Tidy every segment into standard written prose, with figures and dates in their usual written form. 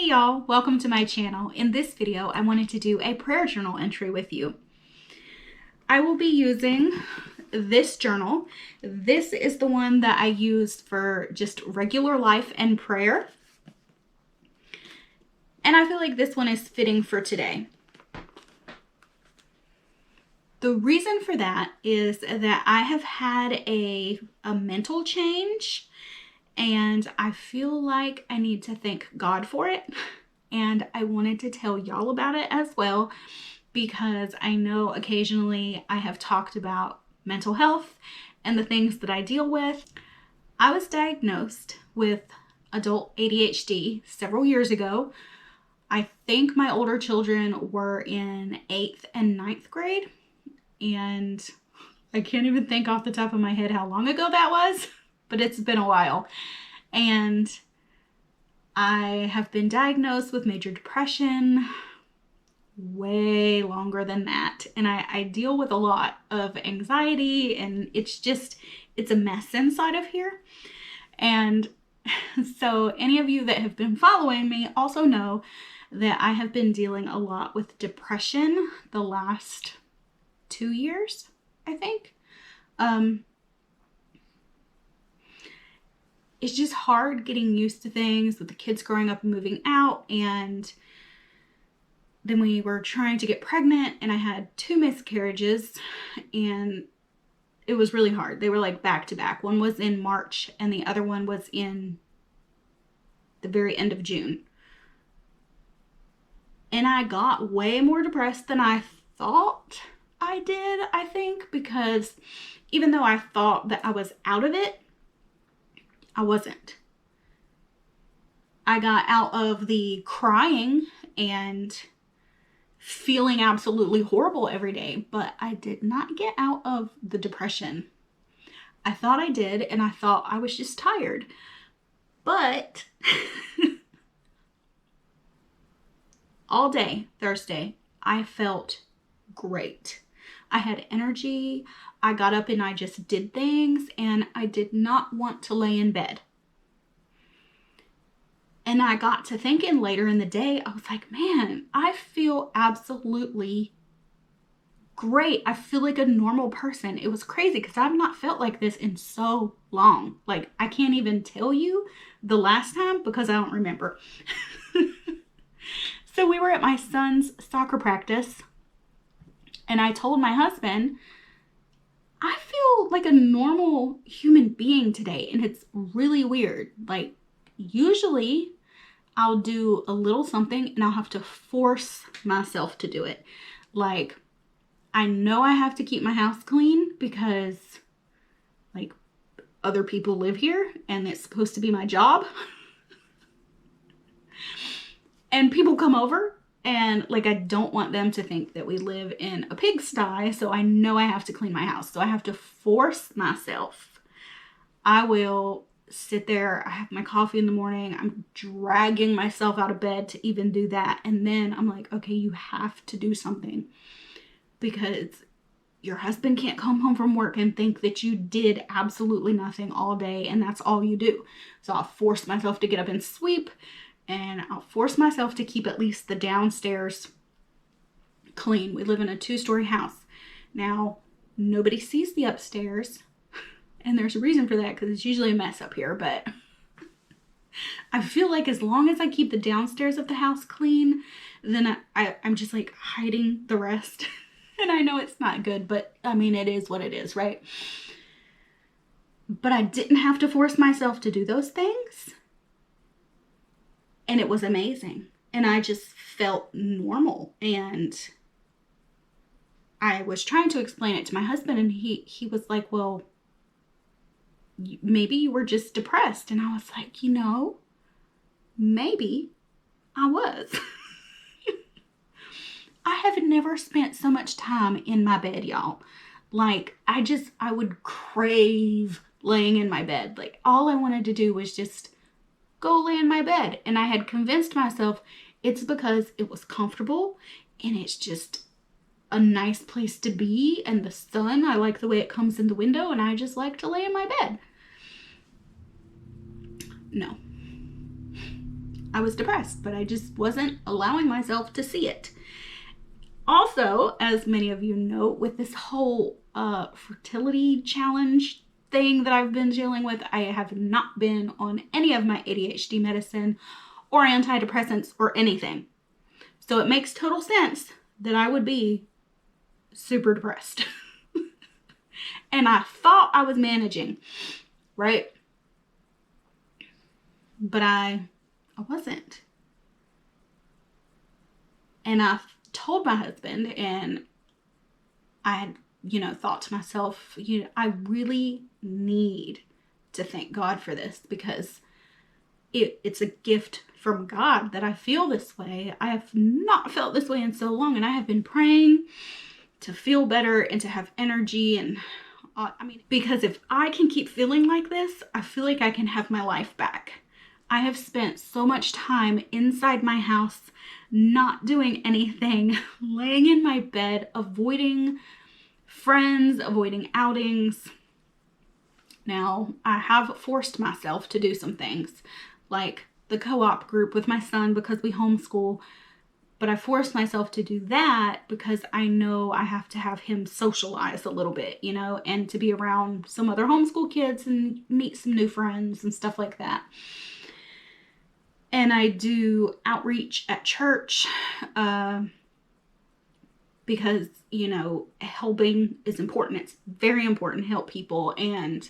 Hey y'all, welcome to my channel. In this video, I wanted to do a prayer journal entry with you. I will be using this journal. This is the one that I used for just regular life and prayer. And I feel like this one is fitting for today. The reason for that is that I have had a mental change, and I feel like I need to thank God for it. And I wanted to tell y'all about it as well, because I know occasionally I have talked about mental health and the things that I deal with. I was diagnosed with adult ADHD several years ago. I think my older children were in 8th and 9th grade. And I can't even think off the top of my head how long ago that was, but it's been a while. And I have been diagnosed with major depression way longer than that. And I deal with a lot of anxiety, and it's a mess inside of here. And so any of you that have been following me also know that I have been dealing a lot with depression the last 2 years, I think. It's just hard getting used to things with the kids growing up and moving out, and then we were trying to get pregnant, and I had 2 miscarriages, and it was really hard. They were like back to back. One was in March and the other one was in the very end of June. And I got way more depressed than I thought I did, I think, because even though I thought that I was out of it, I wasn't. I got out of the crying and feeling absolutely horrible every day, but I did not get out of the depression. I thought I did, and I thought I was just tired. But all day Thursday, I felt great. I had energy. I got up and I just did things, and I did not want to lay in bed. And I got to thinking later in the day, I was like, man, I feel absolutely great. I feel like a normal person. It was crazy because I've not felt like this in so long. Like, I can't even tell you the last time because I don't remember. So we were at my son's soccer practice, and I told my husband, I feel like a normal human being today, and it's really weird. Like, usually I'll do a little something and I'll have to force myself to do it. Like, I know I have to keep my house clean because, like, other people live here and it's supposed to be my job. And people come over, and like, I don't want them to think that we live in a pigsty, so I know I have to clean my house. So I have to force myself. I will sit there, I have my coffee in the morning, I'm dragging myself out of bed to even do that. And then I'm like, okay, you have to do something, because your husband can't come home from work and think that you did absolutely nothing all day and that's all you do. So I'll force myself to get up and sweep, and I'll force myself to keep at least the downstairs clean. We live in a 2-story house. Now, nobody sees the upstairs, and there's a reason for that because it's usually a mess up here, but I feel like as long as I keep the downstairs of the house clean, then I'm just like hiding the rest. And I know it's not good, but I mean, it is what it is, right? But I didn't have to force myself to do those things. And it was amazing. And I just felt normal. And I was trying to explain it to my husband, and he was like, well, maybe you were just depressed. And I was like, maybe I was. I have never spent so much time in my bed, y'all. Like, I would crave laying in my bed. Like, all I wanted to do was just go lay in my bed. And I had convinced myself it's because it was comfortable and it's just a nice place to be, and the sun, I like the way it comes in the window, and I just like to lay in my bed. No. I was depressed, but I just wasn't allowing myself to see it. Also, as many of you know, with this whole fertility challenge thing that I've been dealing with, I have not been on any of my ADHD medicine or antidepressants or anything. So it makes total sense that I would be super depressed. And I thought I was managing, right? But I wasn't. And I told my husband, and I had, thought to myself, I really need to thank God for this, because it's a gift from God that I feel this way. I have not felt this way in so long, and I have been praying to feel better and to have energy. And because if I can keep feeling like this, I feel like I can have my life back. I have spent so much time inside my house, not doing anything, laying in my bed, avoiding friends, avoiding outings. Now, I have forced myself to do some things, like the co-op group with my son because we homeschool, but I forced myself to do that because I know I have to have him socialize a little bit, and to be around some other homeschool kids and meet some new friends and stuff like that. And I do outreach at church because, helping is important. It's very important to help people. And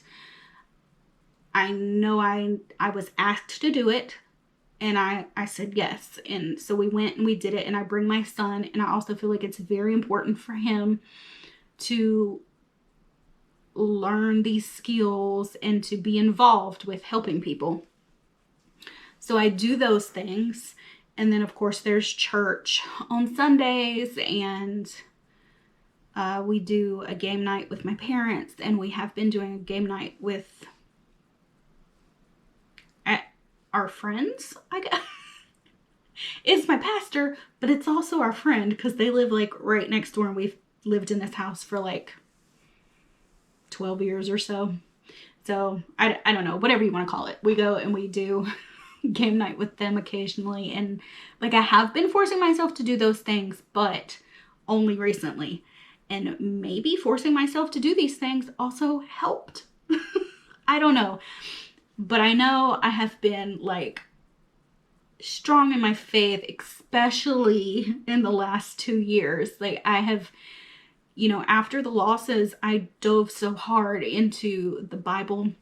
I know I was asked to do it, and I said yes. And so we went and we did it, and I bring my son, and I also feel like it's very important for him to learn these skills and to be involved with helping people. So I do those things. And then, of course, there's church on Sundays, and we do a game night with my parents, and we have been doing a game night with our friends, I guess. It's my pastor, but it's also our friend, because they live like right next door, and we've lived in this house for like 12 years or so. So I don't know, whatever you want to call it. We go and we do game night with them occasionally. And like, I have been forcing myself to do those things, but only recently. And maybe forcing myself to do these things also helped. I don't know. But I know I have been like strong in my faith, especially in the last 2 years. Like, I have, after the losses, I dove so hard into the Bible,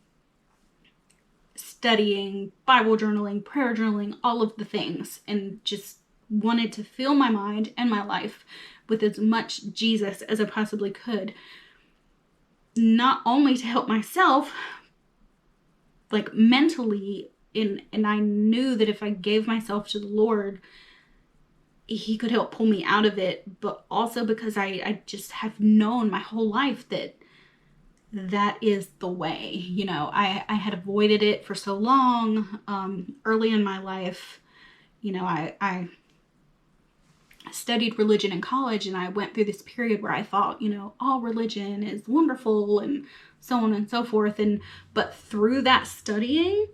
studying, Bible journaling, prayer journaling, all of the things, and just wanted to fill my mind and my life with as much Jesus as I possibly could. Not only to help myself, like mentally, and I knew that if I gave myself to the Lord, he could help pull me out of it, but also because I just have known my whole life that is the way. I had avoided it for so long. Early in my life, I studied religion in college, and I went through this period where I thought, all religion is wonderful and so on and so forth. But through that studying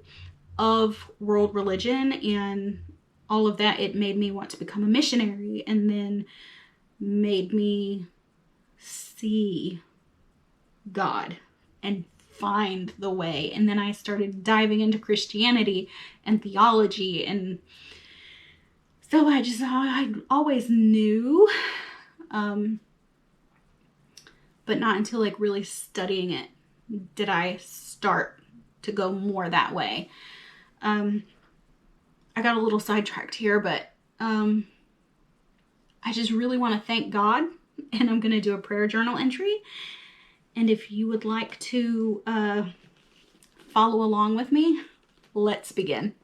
of world religion and all of that, it made me want to become a missionary, and then made me see God and find the way. And then I started diving into Christianity and theology, and so I always knew, but not until like really studying it did I start to go more that way. I got a little sidetracked here, but I just really want to thank God, and I'm going to do a prayer journal entry. And if you would like to follow along with me, let's begin.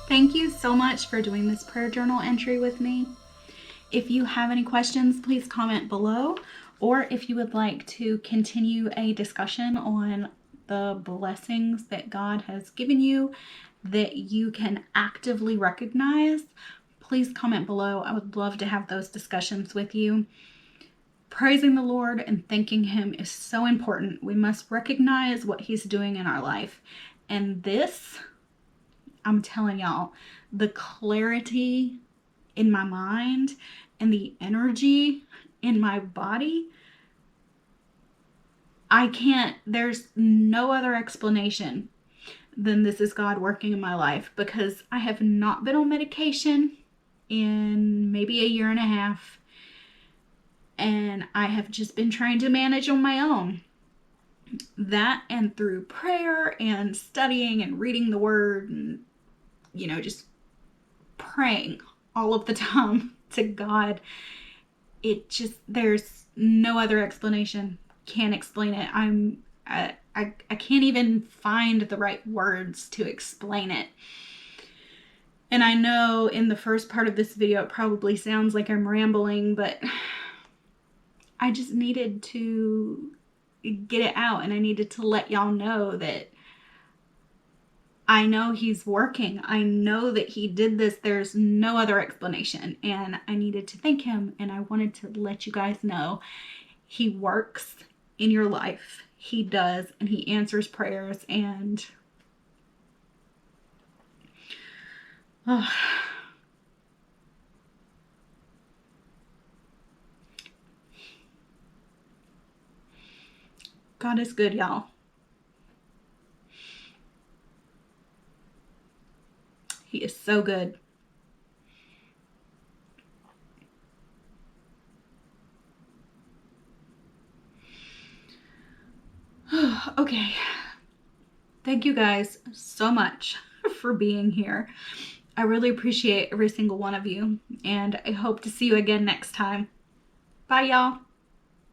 Thank you so much for doing this prayer journal entry with me. If you have any questions, please comment below, or if you would like to continue a discussion on the blessings that God has given you that you can actively recognize, please comment below. I would love to have those discussions with you. Praising the Lord and thanking Him is so important. We must recognize what He's doing in our life. And this, I'm telling y'all, the clarity in my mind and the energy in my body, there's no other explanation than this is God working in my life, because I have not been on medication in maybe a year and a half, and I have just been trying to manage on my own. That, and through prayer and studying and reading the word and, just praying all of the time to God, there's no other explanation. Can't explain it. I can't even find the right words to explain it. And I know in the first part of this video, it probably sounds like I'm rambling, but I just needed to get it out, and I needed to let y'all know that I know He's working. I know that He did this. There's no other explanation, and I needed to thank Him, and I wanted to let you guys know He works in your life. He does, and He answers prayers, and God is good, y'all. He is so good. Okay. Thank you guys so much for being here. I really appreciate every single one of you, and I hope to see you again next time. Bye, y'all.